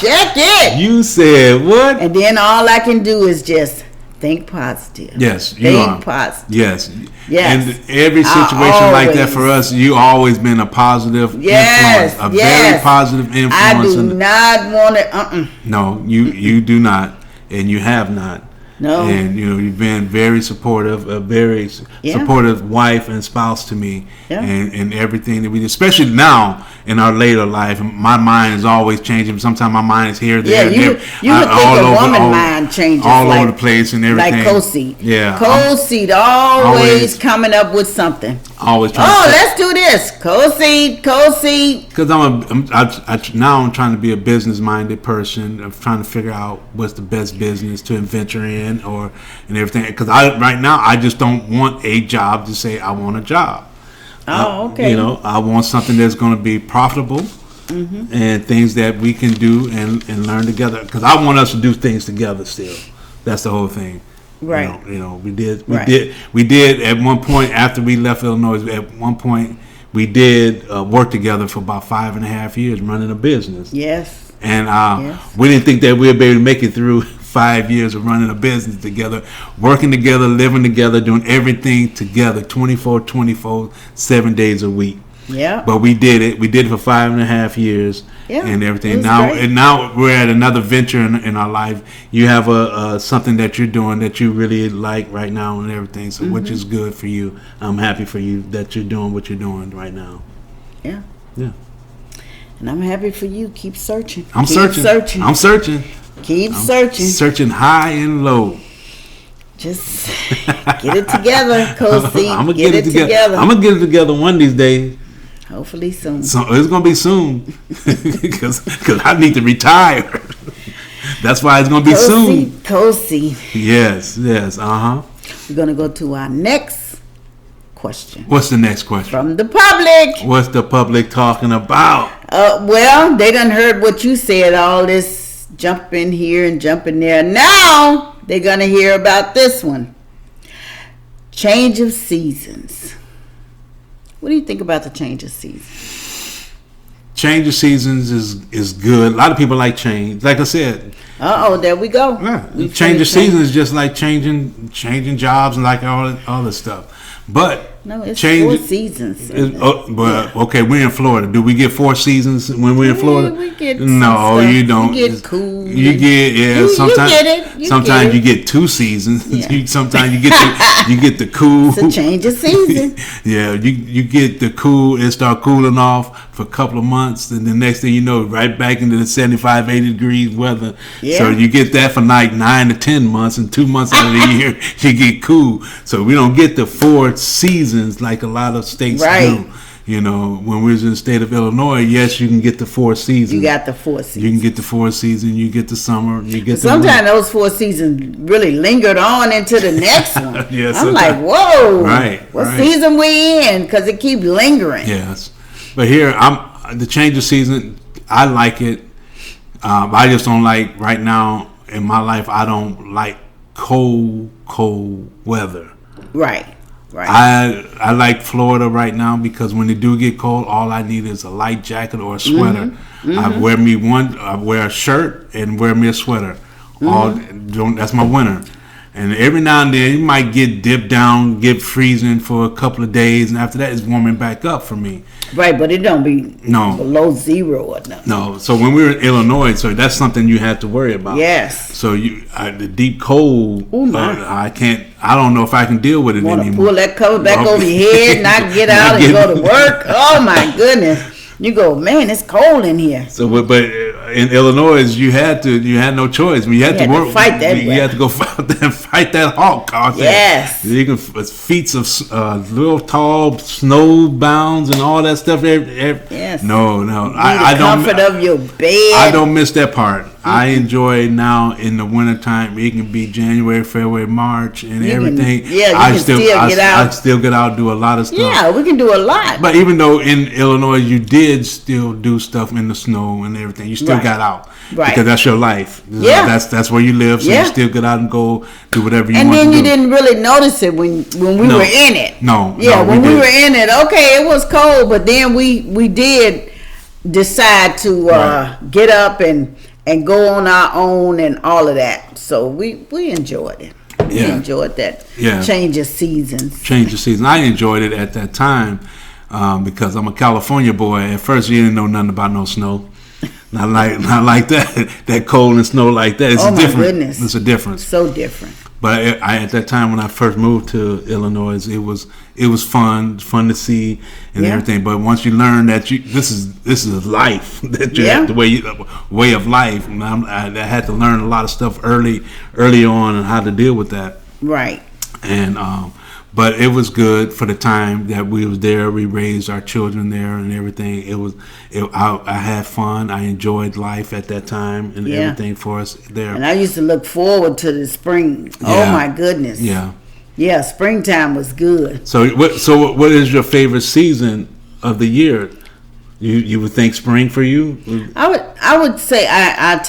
Check it. You said what? And then all I can do is just think positive. Yes, you think are. positive. Yes. Yes. And every situation like that for us, you always been a positive Yes, influence, a yes. very positive influence. I do not want to. No, you do not, and you have not. No. And you've been very supportive, a very supportive wife and spouse to me, and everything that we do. Especially now in our later life, my mind is always changing. Sometimes my mind is here, there, Yeah, you would think a woman mind changes all like, over the place and everything. Like co-seed. Yeah, Co-seed always coming up with something. Always trying. Oh, let's do this. Co-seed. Because now I'm trying to be a business-minded person. I'm trying to figure out what's the best business to venture in and everything. Because right now I just don't want a job to say I want a job. Oh, okay. I want something that's going to be profitable and things that we can do and learn together. Because I want us to do things together still. That's the whole thing. Right. We did at one point after we left Illinois. At one point, we did work together for about 5.5 years running a business. Yes. And we didn't think that we'd be able to make it through 5 years of running a business together, working together, living together, doing everything together, 24/24, 7 days a week. Yeah. But we did it. We did it for 5.5 years and everything. Now we're at another venture in our life. You have something that you're doing that you really like right now and everything. So which is good for you. I'm happy for you that you're doing what you're doing right now. Yeah. Yeah. And I'm happy for you. Keep searching. I'm searching. I'm searching. Keep searching. Searching high and low. Just get it together, Cozy. I'm gonna get it together. I'm gonna get it together one of these days. Hopefully soon. So it's gonna be soon, because I need to retire. That's why it's gonna be soon. Cozy. Yes. We're gonna go to our next question. What's the next question? From the public. What's the public talking about? Well, they done heard what you said. All this jumping here and jumping there. Now they're gonna hear about this one. Change of seasons. What do you think about the change of seasons? Change of seasons is good. A lot of people like change. Like I said. There we go. Yeah. Change of seasons is just like changing jobs and like all this stuff. But no, it's 4 seasons. Okay, we're in Florida. Do we get 4 seasons when we're in Florida? We get no, you don't. You get cool. You get sometimes. You get it. Sometimes you get 2 seasons. Yeah. Sometimes you get the cool. It's a change of season. Yeah, you get the cool. It start cooling off for a couple of months, and the next thing you know, right back into the 75, 80 degrees weather. Yeah. So you get that for like 9 to 10 months, and 2 months out of the year you get cool. So we don't get the 4 seasons like a lot of states do. When we was in the state of Illinois, yes, you can get the 4 seasons. You got the 4 seasons. You can get the 4 seasons. You get the summer. You get sometimes those 4 seasons really lingered on into the next one. Yes, I'm like, whoa, right? What season we in? Because it keeps lingering. Yes, but here the change of season. I like it. I just don't like right now in my life. I don't like cold weather. Right. I like Florida right now because when it do get cold, all I need is a light jacket or a sweater. I wear a shirt and wear me a sweater. That's my winter. And every now and then you might get dipped down, get freezing for a couple of days, and after that it's warming back up for me. Right, but it don't be below 0 or nothing. No, so when we were in Illinois, so that's something you had to worry about. Yes. So the deep cold, I don't know if I can deal with it anymore. Want to pull that cover back over your head, not get out and go to work? Oh my goodness. You go, man, it's cold in here. So, but in Illinois, you had no choice. You had to work. Fight that. You had to go fight that hawk. Yes. You can feats of little tall snow bounds and all that stuff. Yes. No. I don't. Comfort of your bed. I don't miss that part. I enjoy now in the wintertime. It can be January, February, March, and everything. I still get out. I still get out and do a lot of stuff. Yeah, we can do a lot. But even though in Illinois you did still do stuff in the snow and everything, you still got out. Right. Because that's your life. Yeah. That's where you live, so you still get out and go do whatever you want to do. And then you didn't really notice it when we were in it. No. Yeah, when we were in it, okay, it was cold, but then we did decide to get up and go on our own and all of that. So we enjoyed it. We enjoyed that change of seasons. Change of season. I enjoyed it at that time because I'm a California boy. At first, you didn't know nothing about no snow. Not like that cold and snow like that. It's different. My goodness. It's a difference. So different. But at that time when I first moved to Illinois, it was fun to see and everything. But once you learn that this is life, that you have the way of life, and I had to learn a lot of stuff early on and how to deal with that. Right. And but it was good for the time that we was there. We raised our children there and everything. I had fun. I enjoyed life at that time and everything for us there. And I used to look forward to the spring. Yeah. Oh my goodness. Yeah. Yeah, springtime was good. So what is your favorite season of the year? You would think spring for you? I would say I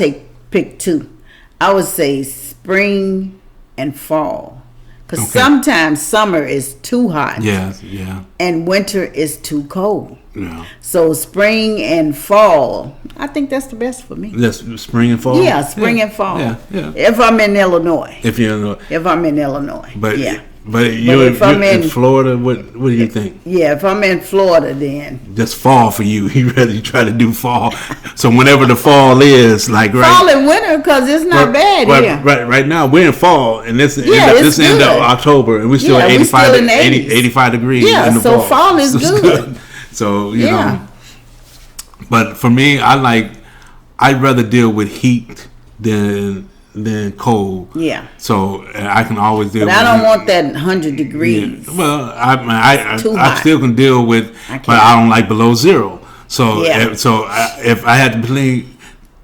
pick two. I would say spring and fall. Because sometimes summer is too hot. Yeah. And winter is too cold. Yeah. So spring and fall, I think that's the best for me. That's spring and fall? Yeah, spring and fall. Yeah. If I'm in Illinois. If I'm in Illinois. But you're in Florida, what do you think? Yeah, if I'm in Florida, then just fall for you. You really try to do fall. So whenever the fall is, like fall and winter, because it's not bad here. Right now we're in fall, and this end of October, and we're still at 85 degrees. Yeah, in the so fall is good. So you know, but for me, I'd rather deal with heat than cold. Yeah. So I can always deal. But I don't want that 100 degrees. Yeah. Well, I still can deal with, but I don't like below zero. So if I had to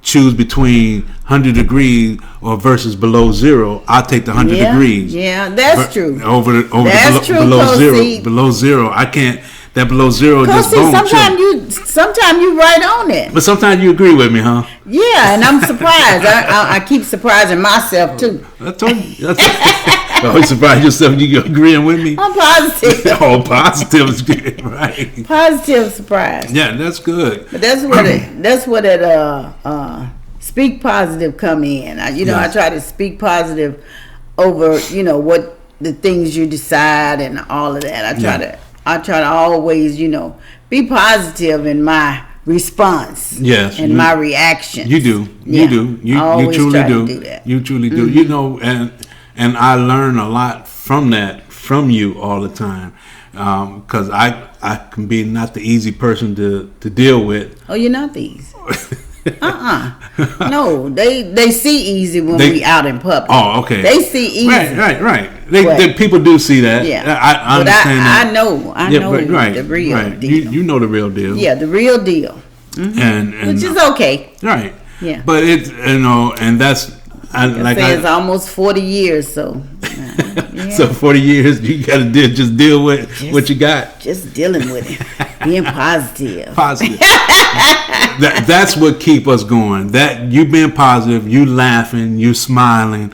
choose between 100 degrees or versus below zero, I'll take the 100 degrees. Yeah, that's true. Over below zero. Below zero, I can't. That below zero just boom. Sometimes you right on it. But sometimes you agree with me, huh? Yeah, and I'm surprised. I keep surprising myself too. I told you. Always surprise yourself. You agreeing with me? I'm positive. Positive is good, right? Positive surprise. Yeah, that's good. But that's what it speak positive come in. I try to speak positive over what the things you decide and all of that. I try to always, be positive in my response. Yes. And my reaction. You do. You do. You truly do. You truly do. Mm-hmm. And I learn a lot from you all the time. Because I can be not the easy person to deal with. Oh, you're not the easy. No, they see easy when we out in public. Oh, okay. They see easy. Right. They people do see that. Yeah, I understand that. I know the real deal. You know the real deal. Yeah, the real deal. Mm-hmm. And which is okay. Right. Yeah. But it's and that's it's almost 40 years, so. So 40 years, you got to deal with what you got. Just dealing with it, being positive. That's what keep us going. That you being positive, you laughing, you smiling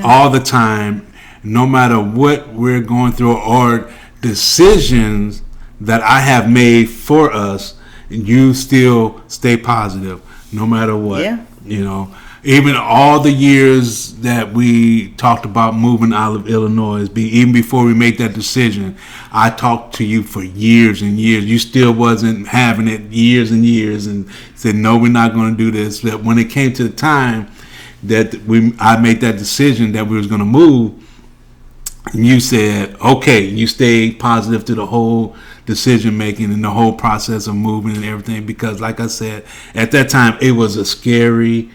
all the time, no matter what we're going through or decisions that I have made for us. You still stay positive, no matter what. Yeah. Even all the years that we talked about moving out of Illinois, even before we made that decision, I talked to you for years and years. You still wasn't having it years and years and said, no, we're not going to do this. But when it came to the time that I made that decision that we was going to move, you said, okay, you stayed positive to the whole decision making and the whole process of moving and everything. Because like I said, at that time, it was a scary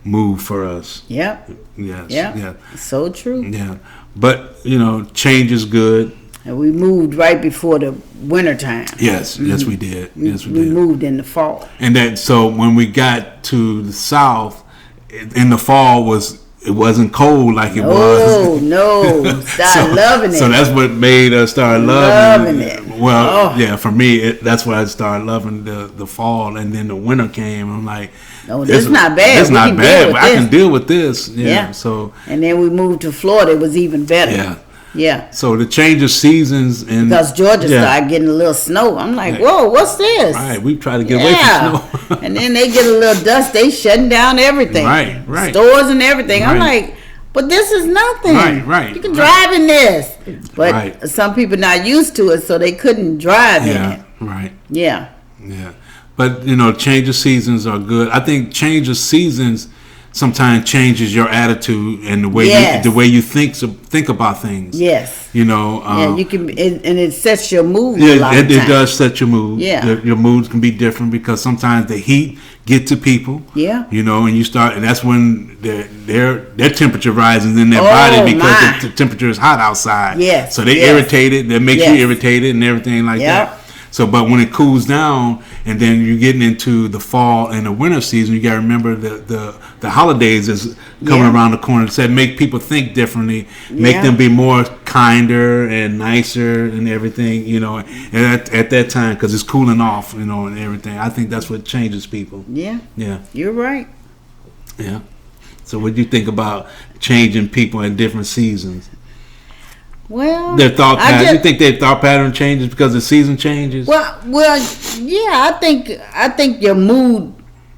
move for us. Yep. Yes. Yep. Yeah. So true. Yeah. But, change is good. And we moved right before the wintertime. Yes, yes, we did. Yes, we We did. moved in the fall. And that so when we got to the South in the fall it wasn't cold like it was. No, start loving it. So that's what made us start Loving it. Well, Oh. yeah, for me, that's why I started loving the fall, and then the winter came. I'm like, No, this is not bad. It's We not can deal bad. with But I this. can deal with this. Yeah. Yeah. So And then we moved to Florida. It was even better. yeah. Yeah. So the change of seasons and Because Georgia yeah. started getting a little snow. I'm like, whoa, what's this? Right, we try to get away from snow. And then they get a little dust. They shutting down everything. Right. Stores and everything. I'm Right. like, but this is nothing. Right. You can drive in this. But Right. some people not used to it, so they couldn't drive in Yeah, it. right. Yeah. Yeah, but change of seasons are good. I think change of seasons sometimes changes your attitude and the way Yes. you think about things. Yes. Yeah, you can, and it sets your mood a lot Yeah, of it times. does set your mood. Yeah. Your moods can be different because sometimes the heat get to people. Yeah. And that's when their temperature rises in their Oh, body because my. the temperature is hot outside. Yes, So they yes. irritated. That makes Yes. you irritated and everything like Yep. that. So, but when it cools down, and then you're getting into the fall and the winter season, you got to remember the holidays is coming Yeah. around the corner. So make people think differently, make Yeah. them be more kinder and nicer and everything. And at that time, because it's cooling off, and everything. I think that's what changes people. Yeah. Yeah, You're right. yeah. So, what do you think about changing people in different seasons? Well, Their thought I pattern. just- You think their thought pattern changes because the season changes? Well, yeah. I think your mood,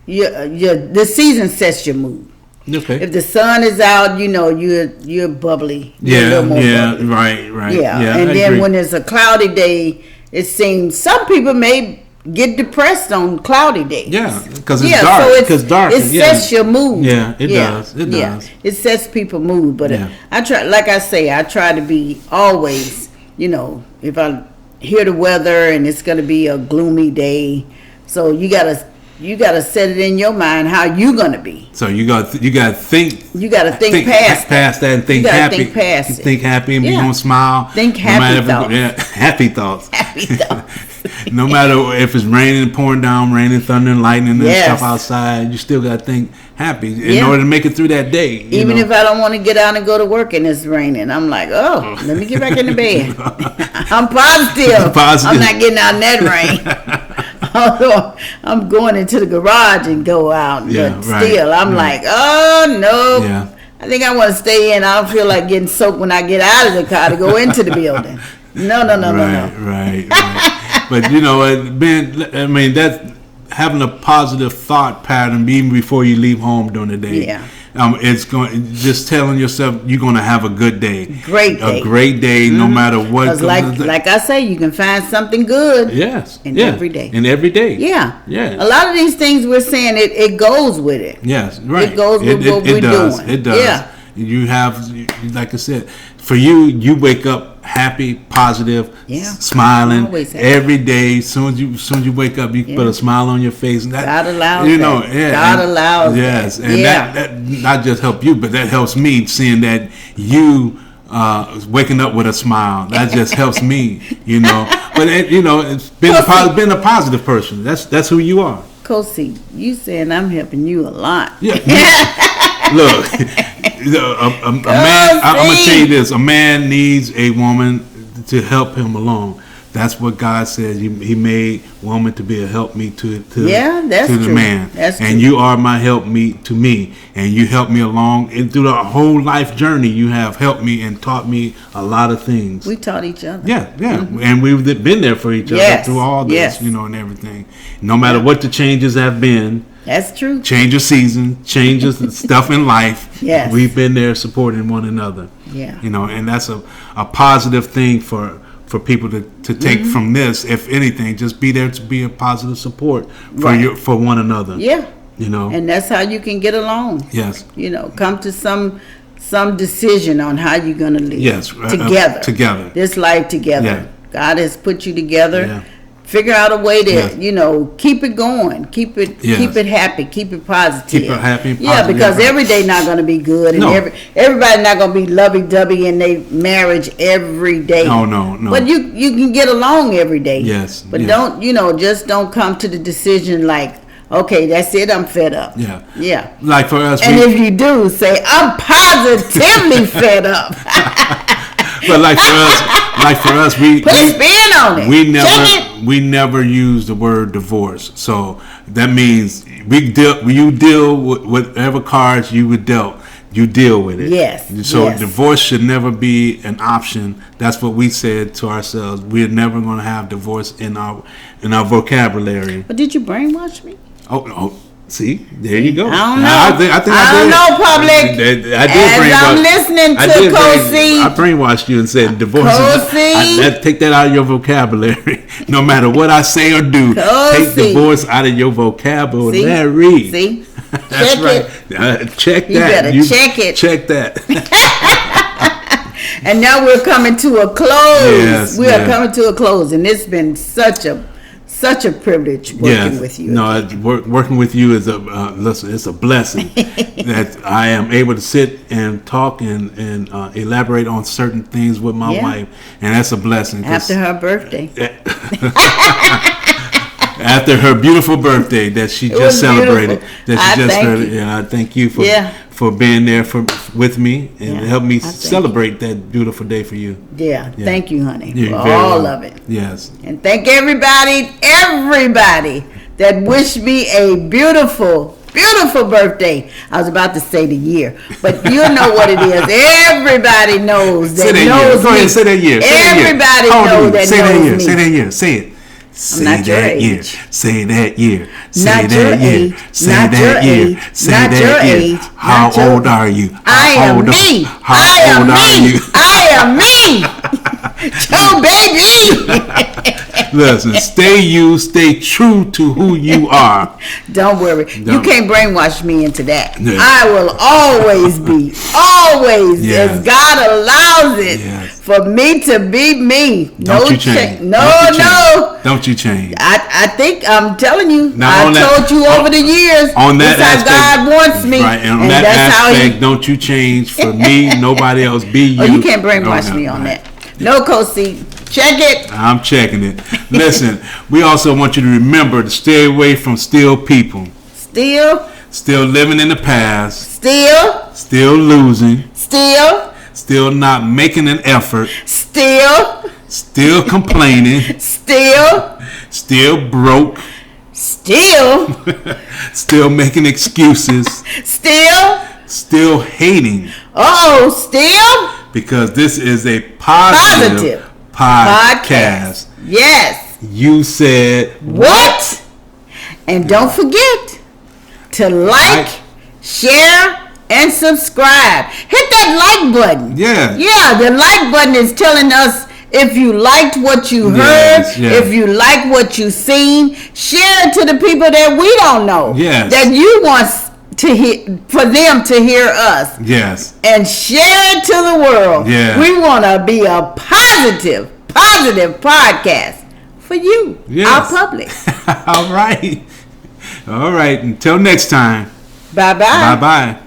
the season sets your mood. Okay. If the sun is out, you're bubbly. You're a Yeah, little more yeah, bubbly. right. Yeah, I and then agree. when it's a cloudy day, it seems some people may get depressed on cloudy days. Yeah, because it's dark. So Because dark. it sets your mood. Yeah, it does. It Yeah, does. it sets people mood. But Yeah. I try, like I say, I try to be always, if I hear the weather and it's gonna be a gloomy day, so you gotta set it in your mind how you gonna be. So you got to think. You gotta think past that and think You gotta happy. think past it. Think happy and Yeah. you're gonna smile. Think no happy matter thoughts. happy thoughts. Happy thoughts. No matter if it's raining, pouring down, raining, thunder, and lightning and Yes. stuff outside, you still got to think happy in Yeah. order to make it through that day. Even if I don't want to get out and go to work and it's raining, I'm like, oh, let me get back in the bed. I'm positive. Positive. I'm not getting out in that rain. Although I'm going into the garage and go out, Yeah, but right, still, I'm right. like, oh no. Yeah. I think I want to stay in. I don't feel like getting soaked when I get out of the car to go into the building. No. Right. But that's having a positive thought pattern even before you leave home during the day. Yeah. It's just telling yourself you're going to have a good day. Great day. A great day, no matter what. 'Cause like I say, you can find something good. Yes. in yeah. every day. In every day. Yeah. Yeah. A lot of these things we're saying, it goes with it. Yes, right. It goes with what we're does. doing. It does. Yeah. You have, like I said, for you wake up happy, positive, Yeah. smiling Always happy. every day. As soon as you wake up, you put a smile on your face, and that God allows that. yeah, God and- allows yes, that. and Yeah. that not just help you, but that helps me seeing that you. Waking up with a smile, that just helps me, But it's been been a positive person. That's who you are. Kosi, you saying I'm helping you a lot. Yeah. Look, a man. I'm gonna tell you this: a man needs a woman to help him along. That's what God says. He made woman to be a helpmeet to Yeah, that's to the true. man. That's and true. you are my helpmeet to me, and you help me along and through the whole life journey. You have helped me and taught me a lot of things. We taught each other. Yeah, and we've been there for each other Yes, through all this, yes. and everything. No matter what the changes have been. That's true. Change of season, changes stuff in life. Yes. We've been there supporting one another. Yeah. And that's a positive thing for people to take Mm-hmm. from this. If anything, just be there to be a positive support for Right. for one another. Yeah. And that's how you can get along. yes. Come to some decision on how you're gonna live. Yes, Together. together. This life together. Yeah. God has put you together Yeah. figure out a way to, keep it going, keep it happy, keep it positive. Keep it happy. Yeah, because every day not going to be good, and everybody not going to be lovey-dovey in their marriage every day. No. But you can get along every day. Yes. But don't just don't come to the decision like, okay, that's it, I'm fed up. Yeah. Like for us, and if you do, say I'm positively fed up. But like for us, we put a spin on it. We never use the word divorce. So that means you deal with whatever cards you would dealt. You deal with it. Yes. So divorce should never be an option. That's what we said to ourselves. We're never going to have divorce in our vocabulary. But did you brainwash me? Oh. See, there you go. I don't know. I don't know, public. I did I'm listening to Kosi. I brainwashed you and said divorce. Take that out of your vocabulary. No matter what I say or do, take divorce out of your vocabulary. See? That's right. Check that. You better check it. Check that. And now we're coming to a close. We are coming to a close, and it's been such a privilege working with you. No, working with you is it's a blessing that I am able to sit and talk and elaborate on certain things with my wife, and that's a blessing. After her birthday. After her beautiful birthday that she just celebrated. I thank you for being there for me and help me celebrate that beautiful day for you. Yeah. Thank you, honey, for all of it. Yes. And thank everybody that wished me a beautiful birthday. I was about to say the year, but you know what it is. Everybody knows that knows me. Go ahead, say that year. Everybody knows that knows me. Say that year. Say it. I'm not your age. Say that year. Say that year. Say that year. Say that year. How old are you? I am me. How old are you? I am me. Joe baby. Listen, stay true to who you are. Don't worry. You can't brainwash me into that. I will always be, as God allows it, for me to be me. Don't you change. No. Don't you change. I think I'm telling you. I told you over the years. On that aspect, how God wants me. Right, and on that aspect, don't you change for me. Nobody else be you. Oh, you can't brainwash me on that. No, Kosi. Check it. I'm checking it. Listen, we also want you to remember to stay away from still people. Still living in the past. Still losing. Still not making an effort. Still complaining. Still broke. Still making excuses. Still hating. Still? Because this is a positive podcast. Yes. You said what? And don't forget to like, share, and subscribe. Hit that like button. Yeah. Yeah, the like button is telling us if you liked what you heard, if you like what you seen. Share it to the people that we don't know. Yes. That you want to hear, for them to hear us. Yes. And share it to the world. Yeah. We want to be a positive podcast for you, our public. All right. Until next time. Bye-bye. Bye-bye.